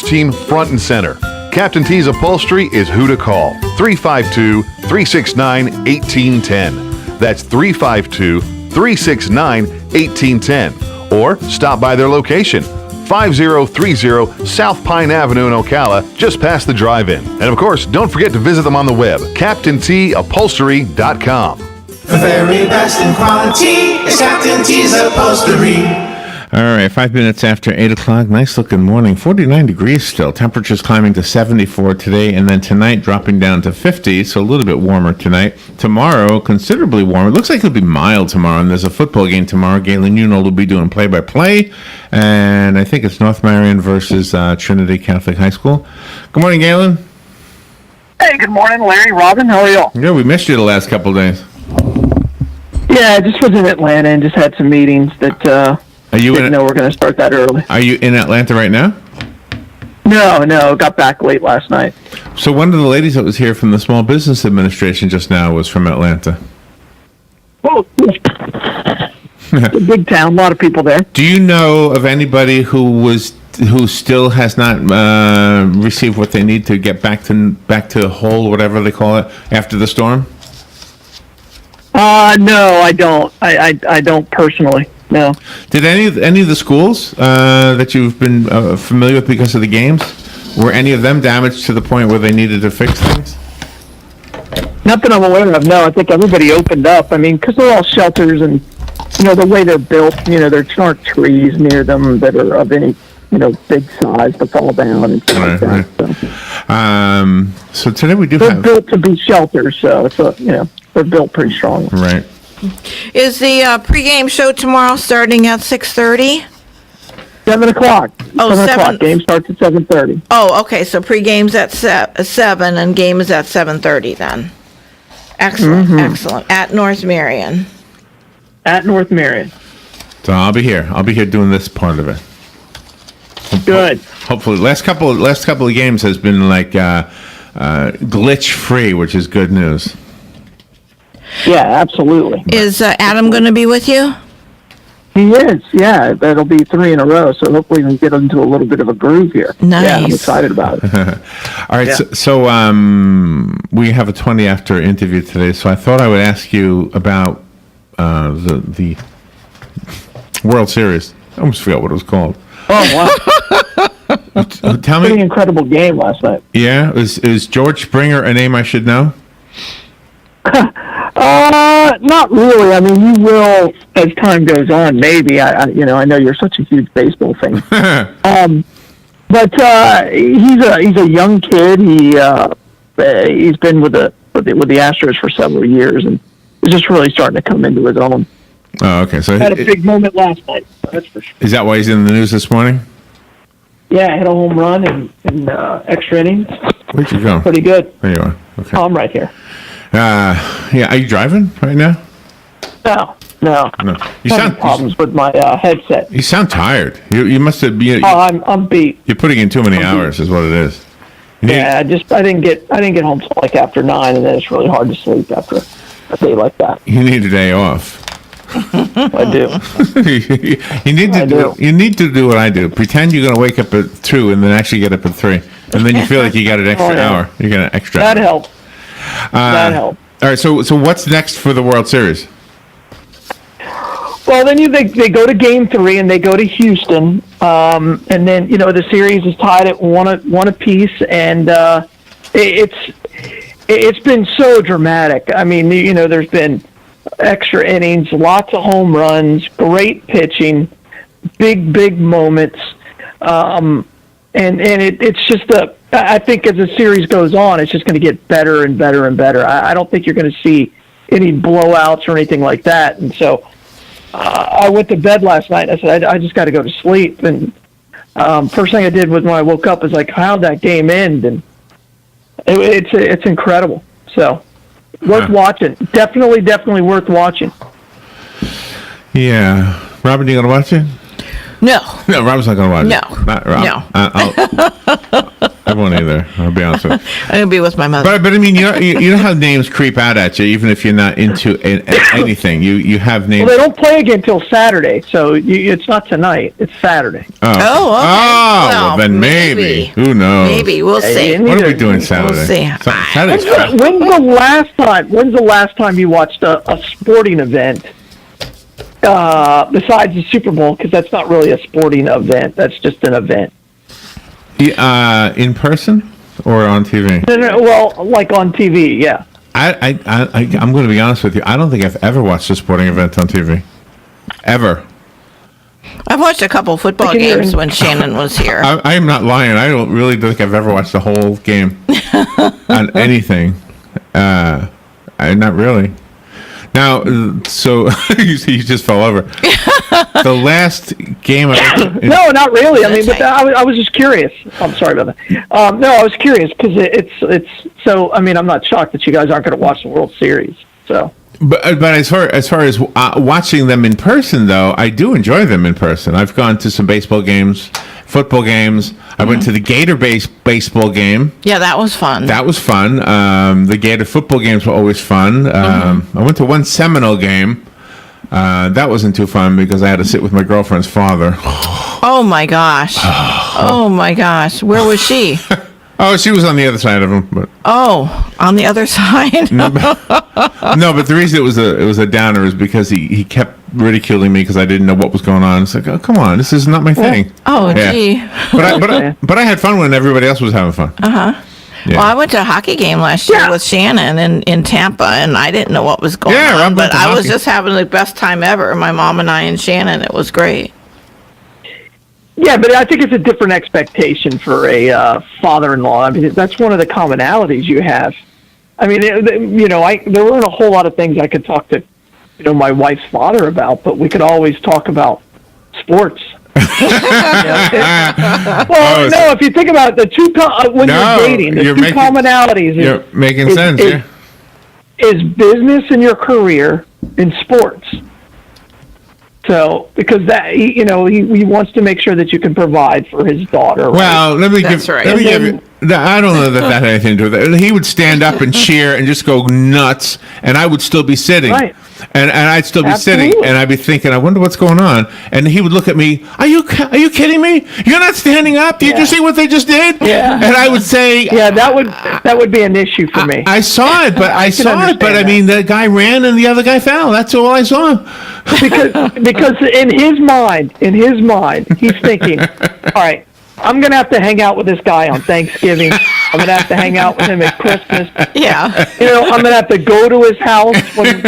sports team front and center. Captain T's Upholstery is who to call. 352-369-1810. That's 352-369-1810. Or stop by their location, 5030 South Pine Avenue in Ocala, just past the drive-in. And of course, don't forget to visit them on the web, CaptainTUpholstery.com. The very best in quality is Captain T's Upholstery. All right, 5 minutes after 8 o'clock. Nice looking morning. 49 degrees still. Temperatures climbing to 74 today, and then tonight dropping down to 50, so a little bit warmer tonight. Tomorrow, considerably warmer. It looks like it'll be mild tomorrow, and there's a football game tomorrow. Galen Unold will be doing play-by-play, and I think it's North Marion versus Trinity Catholic High School. Good morning, Galen. Hey, good morning, Larry, Robin. How are y'all? Yeah, we missed you the last couple of days. Yeah, I just was in Atlanta and just had some meetings that didn't know we're going to start that early. Are you in Atlanta right now? No, got back late last night. So one of the ladies that was here from the Small Business Administration just now was from Atlanta. Well, it's a big town, a lot of people there. Do you know of anybody who still has not received what they need to get back to whole, whatever they call it, after the storm? No, I don't. I don't personally. No. Did any of the schools that you've been familiar with because of the games, were any of them damaged to the point where they needed to fix things? Nothing I'm aware of. No, I think everybody opened up. I mean, because they're all shelters, and the way they're built, there aren't trees near them that are of any big size to fall down and stuff like that. So today we do they're have... built to be shelters, so it's they're built pretty strong. Right. Is the pregame show tomorrow starting at 6:30? 7 o'clock. Oh, 7 7. o'clock. Game starts at 7:30. Oh, okay. So pregame's at 7 and game is at 7:30 then. Excellent, excellent. At North Marion. At North Marion. So I'll be here. I'll be here doing this part of it. Good. Hopefully, last couple of games has been like glitch free, which is good news. Yeah, absolutely. Is Adam going to be with you? He is, yeah. That'll be 3 in a row, so hopefully we can get into a little bit of a groove here. Nice. Yeah, I'm excited about it. All right, Yeah. so we have a 20 after interview today, so I thought I would ask you about the World Series. I almost forgot what it was called. Oh, wow. Tell Pretty me. incredible game last night. Yeah, is George Springer a name I should know? Not really. I mean, you will as time goes on. Maybe. I know you're such a huge baseball fan. But he's a young kid. He's been with the Astros for several years, and is just really starting to come into his own. Oh, okay. So Had a big moment last night. That's for sure. Is that why he's in the news this morning? Yeah, hit a home run in extra innings. Where'd you go? Pretty good. There you are. Okay. Oh, I'm right here. Yeah. Are you driving right now? No. No. You Having problems with my headset. You sound tired. You must have been. I'm beat. You're putting in too many hours, is what it is. Yeah, I didn't get home till like after 9, and then it's really hard to sleep after a day like that. You need a day off. I do. You need to do what I do. Pretend you're going to wake up at 2 and then actually get up at 3, and then you feel like you got an extra hour. You got an extra. That helps. That helps. All right. So what's next for the World Series? Well, then they go to Game 3 and they go to Houston, and then the series is tied at one apiece, and it's been so dramatic. I mean, there's been extra innings, lots of home runs, great pitching, big moments, and it's just I think as the series goes on, it's just going to get better and better and better. I don't think you're going to see any blowouts or anything like that, and so. I went to bed last night. I said, I just got to go to sleep. And first thing I did was when I woke up was like, how'd that game end? And it's incredible. So worth watching. Definitely worth watching. Yeah. Robin, you going to watch it? No. No, Robin's not going to watch No. it. Not Rob. No. I I won't either. I'll be honest with you. I'm gonna be with my mother. But I mean, you know how names creep out at you, even if you're not into anything. You have names. Well, they don't play again until Saturday, so it's not tonight. It's Saturday. Oh, okay. Oh, well, then maybe. Who knows? Maybe we'll see. and What are we doing Saturday? We'll see. Saturday's When's the last time you watched a sporting event besides the Super Bowl? Because that's not really a sporting event. That's just an event. in person or on TV? No, well, like on TV, yeah. I'm going to be honest with you. I don't think I've ever watched a sporting event on TV. Ever. I've watched a couple football can hear games him. when Shannon was here. I am not lying. I don't really think I've ever watched the whole game on anything. Not really. Now, so you just fell over. The last game. No, not really. I mean, but I was just curious. I'm sorry about that. No, I was curious because it's so. I mean, I'm not shocked that you guys aren't going to watch the World Series. So. But as far as watching them in person, though, I do enjoy them in person. I've gone to some baseball games, football games. I went to the Gator baseball game. Yeah, that was fun. That was fun. The Gator football games were always fun. I went to one Seminole game. That wasn't too fun because I had to sit with my girlfriend's father. Oh my gosh. Oh my gosh. Where was she? Oh, she was on the other side of him. But Oh, on the other side. no, but the reason it was a downer is because he kept ridiculing me because I didn't know what was going on. It's like, oh, come on, this is not my thing. Oh, Yeah. gee. But I had fun when everybody else was having fun. Yeah. Well, I went to a hockey game last year Yeah. with Shannon in Tampa, and I didn't know what was going Yeah, on. I'm But into I was hockey. just having the best time ever. My mom and I and Shannon. It was great. Yeah, but I think it's a different expectation for a father-in-law. I mean, that's one of the commonalities you have. I mean, there weren't a whole lot of things I could talk to, my wife's father about, but we could always talk about sports. Well, no, if you think about it, the two when you're dating, the two commonalities You're making sense. Yeah. is business and your career in sports. So, because that he wants to make sure that you can provide for his daughter. Right? Well, let me That's give. right. Let me And give you. I don't know that had anything to do with it. He would stand up and cheer and just go nuts, and I would still be sitting. Right. And I'd still be sitting, Absolutely. and I'd be thinking, I wonder what's going on. And he would look at me, Are you kidding me? You're not standing up? Did you see what they just did? Yeah. And I would say, Yeah, that would be an issue for me. I saw it, but I can saw it, but I understand mean, the guy ran and the other guy fell. That's all I saw. because in his mind, he's thinking, all right, I'm going to have to hang out with this guy on Thanksgiving. I'm going to have to hang out with him at Christmas. Yeah. I'm going to have to go to his house when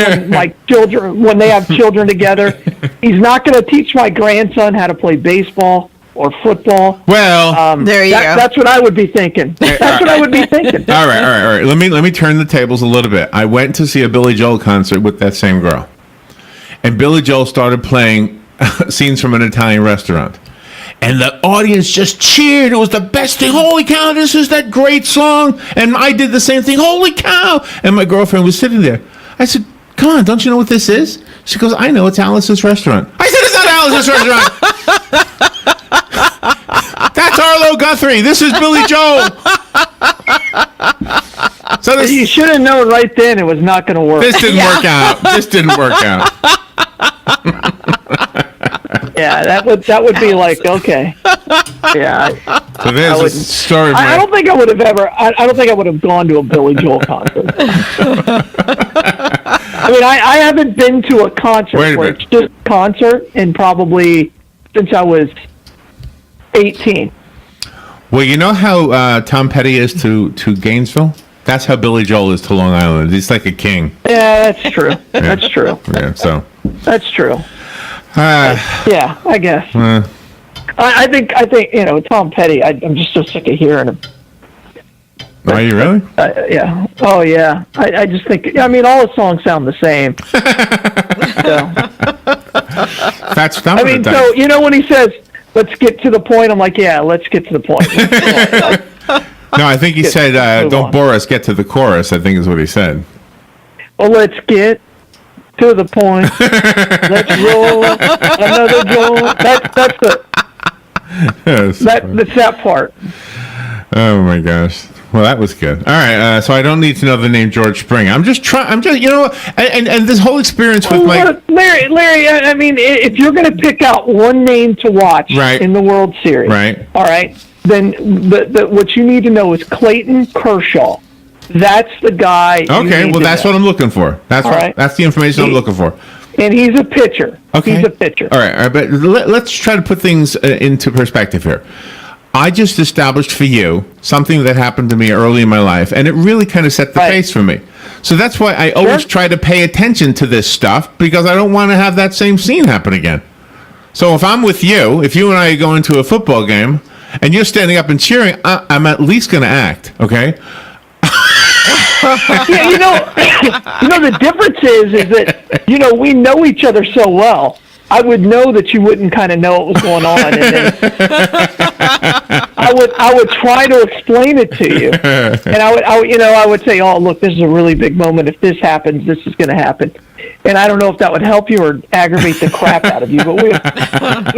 they have children together. He's not going to teach my grandson how to play baseball or football. Well, There you go. That's what I would be thinking. That's what I would be thinking. all right. Let me turn the tables a little bit. I went to see a Billy Joel concert with that same girl, and Billy Joel started playing scenes from an Italian restaurant, and the audience just cheered. It was the best thing. Holy cow! This is that great song. And I did the same thing. Holy cow! And my girlfriend was sitting there. I said, "Come on, don't you know what this is?" She goes, "I know. It's Alice's Restaurant." I said, "It's not Alice's Restaurant." That's Arlo Guthrie. This is Billy Joel. So You should have known right then it was not going to work. this didn't work out. This didn't work out. Yeah, that would be like, okay. Yeah. So there's a wouldn't- story. of I my- don't think I would have ever. I don't think I would have gone to a Billy Joel concert. I mean, I haven't been to a concert Wait a where minute. it's just concert in probably since I was 18. Well, you know how Tom Petty is to Gainesville? That's how Billy Joel is to Long Island. He's like a king. Yeah, that's true. That's true. Yeah. So. That's true. Uh, Yeah, I guess. I think Tom Petty. I'm just so sick of hearing him. are you really? Yeah. Oh, yeah. I just think. I mean, all the songs sound the same. So. That's I mean, so when he says, "Let's get to the point," I'm like, "Yeah, let's get to the point." No, I think he said, move "Don't on. bore us. Get to the chorus." I think is what he said. Well, let's get to the point. Let's roll another joint. That's Yes. that part. Oh my gosh. Well, that was good. All right, so I don't need to know the name George Springer. I'm just and this whole experience with my Larry. I mean, if you're going to pick out one name to watch in the World Series, right? All right, then what you need to know is Clayton Kershaw. That's the guy. Okay, well, that's what I'm looking for. That's the information I'm looking for. And he's a pitcher. Okay, he's a pitcher. All right, but let's try to put things into perspective here. I just established for you something that happened to me early in my life, and it really kind of set the pace for me. So that's why I always try to pay attention to this stuff, because I don't want to have that same scene happen again. So if I'm with you, if you and I are going to a football game, and you're standing up and cheering, I'm at least going to act, okay? Yeah, the difference is that, we know each other so well. I would know that you wouldn't kind of know what was going on, and then I would try to explain it to you, and I would say, oh, look, this is a really big moment. If this happens, this is going to happen, and I don't know if that would help you or aggravate the crap out of you, but we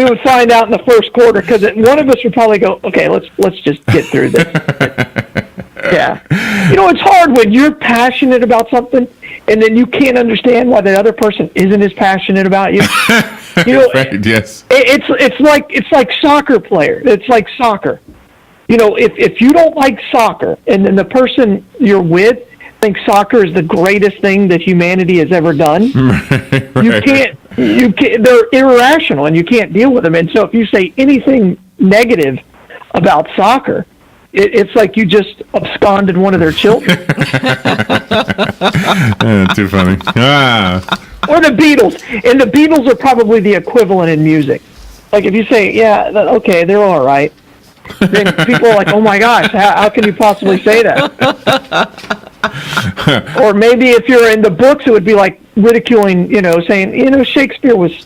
would find out in the first quarter, because one of us would probably go, okay, let's just get through this. Yeah, it's hard when you're passionate about something, and then you can't understand why the other person isn't as passionate about you. Right, yes. It's like soccer player. It's like soccer. If you don't like soccer, and then the person you're with thinks soccer is the greatest thing that humanity has ever done, you can't. They're irrational, and you can't deal with them. And so, if you say anything negative about soccer, it's like you just absconded one of their children. Too funny. Or the Beatles. And the Beatles are probably the equivalent in music. Like if you say, yeah, okay, they're all right, then people are like, oh my gosh, how can you possibly say that? Or maybe if you're in the books, it would be like ridiculing, saying, Shakespeare was,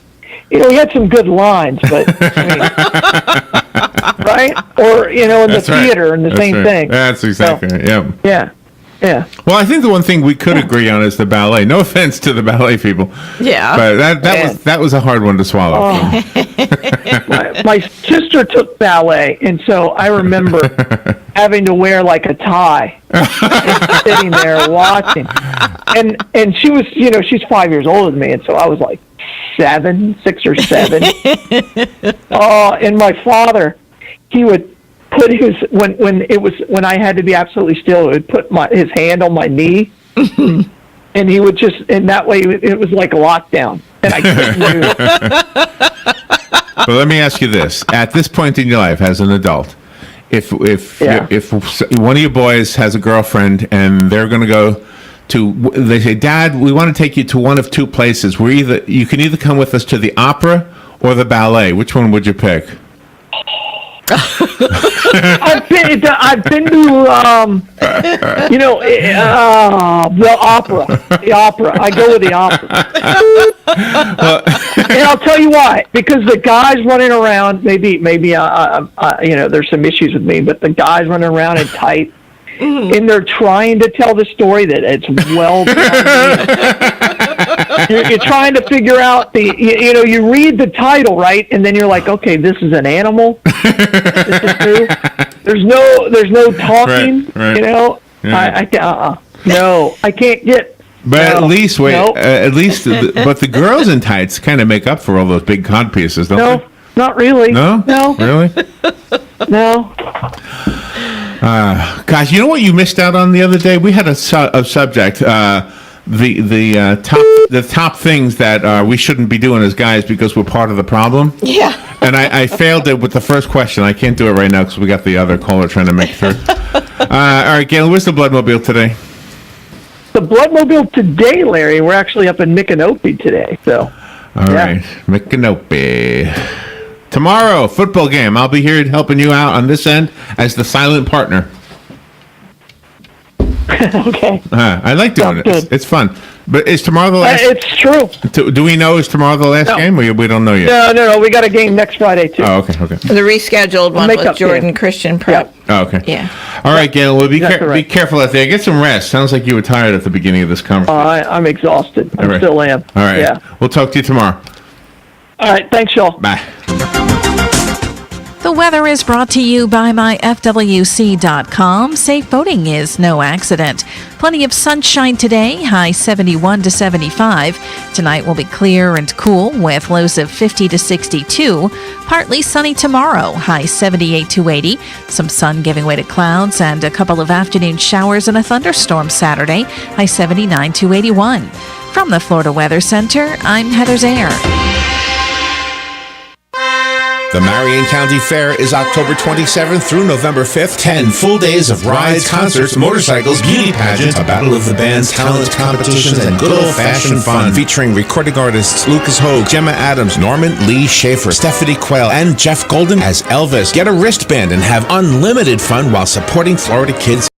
he had some good lines, but, right? Or, in the theater, and the same thing. That's exactly it, yep. Yeah. Yeah. Well, I think the one thing we could agree on is the ballet. No offense to the ballet people. Yeah. But that was a hard one to swallow. My sister took ballet, and so I remember having to wear like a tie and sitting there watching. And she was, she's 5 years older than me, and so I was like 6 or 7. And my father, he would put his when I had to be absolutely still, he would put his hand on my knee, and he would and that way it was like a lockdown, and I couldn't move. But let me ask you this: at this point in your life, as an adult, if one of your boys has a girlfriend and they're going to go they say, Dad, we want to take you to one of two places. You can either come with us to the opera or the ballet. Which one would you pick? I've been to the opera. I go with the opera. And I'll tell you why. Because the guys running around, maybe there's some issues with me, but the guys running around in tight, and they're trying to tell the story that it's well done. You're trying to figure out you read the title, right? And then you're like, okay, this is an animal. This is true. There's no talking, right. Yeah. No, I can't get. But at least but the girls in tights kind of make up for all those big cod pieces, don't they? No, not really. No? Really? No. Gosh, you know what you missed out on the other day? We had a subject, the top things that we shouldn't be doing as guys because we're part of the problem. Yeah. And I failed it with the first question. I can't do it right now because we got the other caller trying to make it through. All right, Galen, where's the Bloodmobile today? The Bloodmobile today, Larry, we're actually up in Micanopy today. So. All right, Micanopy. Tomorrow, football game. I'll be here helping you out on this end as the silent partner. Okay. I like doing it. It's fun. But is tomorrow the last? It's true. Do we know is tomorrow the last game? Or we don't know yet? No. We got a game next Friday, too. Oh, okay. The rescheduled one with Jordan Christian Prep. Yep. Oh, okay. Yeah. All right, Galen. Well, be careful out there. Get some rest. Sounds like you were tired at the beginning of this conversation. I'm exhausted. I still am. All right. Yeah. We'll talk to you tomorrow. All right. Thanks, y'all. Bye. The The weather is brought to you by myfwc.com. Safe boating is no accident. Plenty of sunshine today, high 71 to 75. Tonight will be clear and cool with lows of 50 to 62. Partly sunny tomorrow, high 78 to 80. Some sun giving way to clouds and a couple of afternoon showers and a thunderstorm Saturday, high 79 to 81. From the Florida Weather Center, I'm Heather Zaire. The Marion County Fair is October 27th through November 5th. 10 full days of rides, concerts, motorcycles, beauty pageants, a battle of the bands, talent competitions, and good old-fashioned fun. Featuring recording artists Lucas Hogue, Gemma Adams, Norman Lee Schaefer, Stephanie Quayle, and Jeff Golden as Elvis. Get a wristband and have unlimited fun while supporting Florida kids.